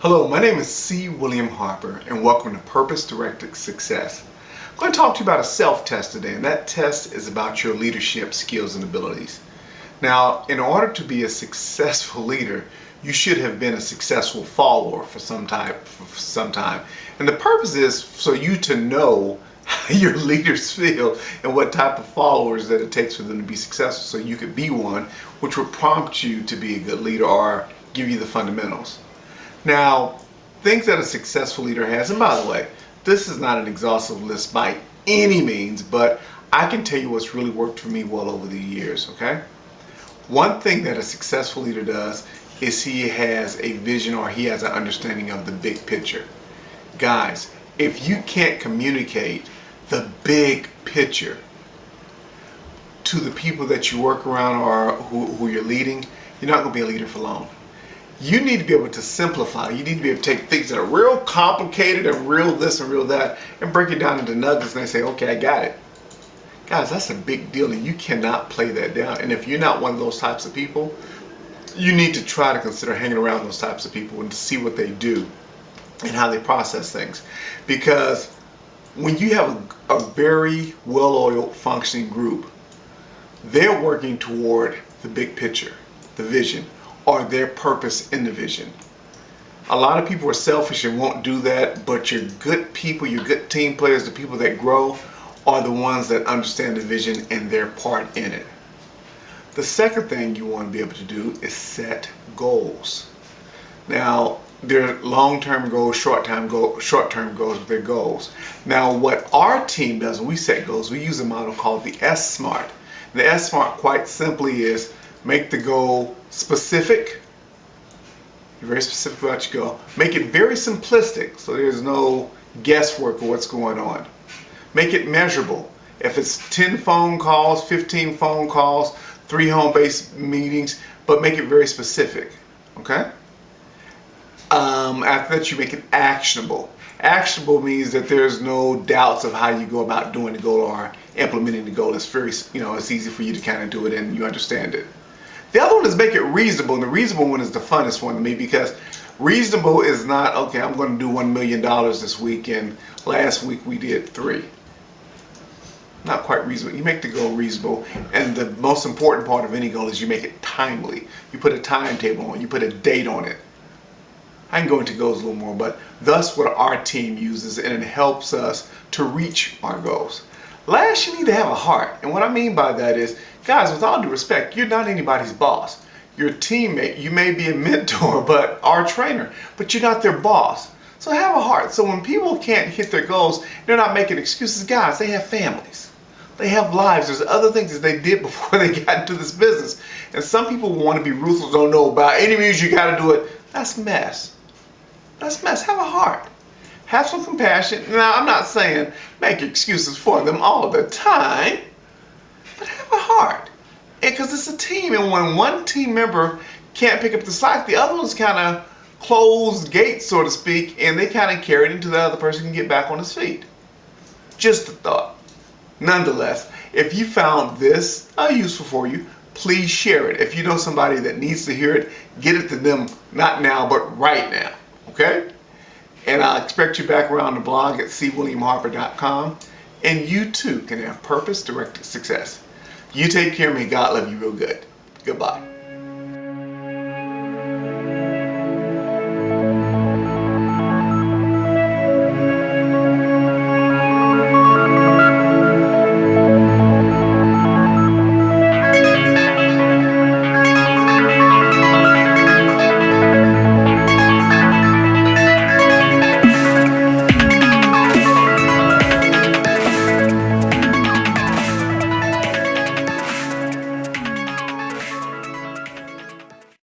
Hello, my name is C. William Harper, and welcome to Purpose-Directed Success. I'm going to talk to you about a self-test today, and that test is about your leadership skills and abilities. Now, in order to be a successful leader, you should have been a successful follower for some time. And the purpose is so you to know how your leaders feel and what type of followers that it takes for them to be successful, so you could be one, which will prompt you to be a good leader or give you the fundamentals. Now, things that a successful leader has, and by the way, this is not an exhaustive list by any means, but I can tell you what's really worked for me well over the years, okay? One thing that a successful leader does is he has a vision, or he has an understanding of the big picture. Guys, if you can't communicate the big picture to the people that you work around or who you're leading, you're not going to be a leader for long. You need to be able to simplify. You need to be able to take things that are real complicated and real this and real that and break it down into nuggets, and they say, okay, I got it. Guys, that's a big deal, and you cannot play that down. And if you're not one of those types of people, you need to try to consider hanging around those types of people and to see what they do and how they process things. Because when you have a very well-oiled, functioning group, they're working toward the big picture, the vision, or their purpose in the vision. A lot of people are selfish and won't do that, but your good people, your good team players, the people that grow, are the ones that understand the vision and their part in it. The second thing you want to be able to do is set goals. Now, there are long-term goals, short-term goals, but they're goals. Now, what our team does when we set goals, we use a model called the S-SMART. The S-SMART, quite simply, is make the goal specific. You're very specific about your goal. Make it very simplistic, so there's no guesswork of what's going on. Make it measurable. If it's 10 phone calls, 15 phone calls, 3 home-based meetings, but make it very specific. Okay? After that, you make it actionable. Actionable means that there's no doubts of how you go about doing the goal or implementing the goal. It's very, it's easy for you to kind of do it and you understand it. The other one is make it reasonable, and the reasonable one is the funnest one to me, because reasonable is not, okay, I'm going to do $1 million this week, and last week we did 3. Not quite reasonable. You make the goal reasonable, and the most important part of any goal is you make it timely. You put a timetable on it, you put a date on it. I can go into goals a little more, but that's what our team uses, and it helps us to reach our goals. Last, you need to have a heart. And what I mean by that is, guys, with all due respect, you're not anybody's boss. You're a teammate. You may be a mentor, but our trainer, but you're not their boss. So have a heart. So when people can't hit their goals, they're not making excuses. Guys, they have families. They have lives. There's other things that they did before they got into this business. And some people want to be ruthless, don't know by any means you got to do it. That's mess. That's mess. Have a heart. Have some compassion. Now, I'm not saying make excuses for them all the time, but have a heart. Because it's a team, and when one team member can't pick up the slack, the other one's kind of closed gates, so to speak, and they kind of carry it until the other person can get back on his feet. Just a thought. Nonetheless, if you found this useful for you, please share it. If you know somebody that needs to hear it, get it to them, not now, but right now. Okay? And I expect you back around the blog at cwilliamharper.com. And you too can have purpose-directed success. You take care. May God love you real good. Goodbye.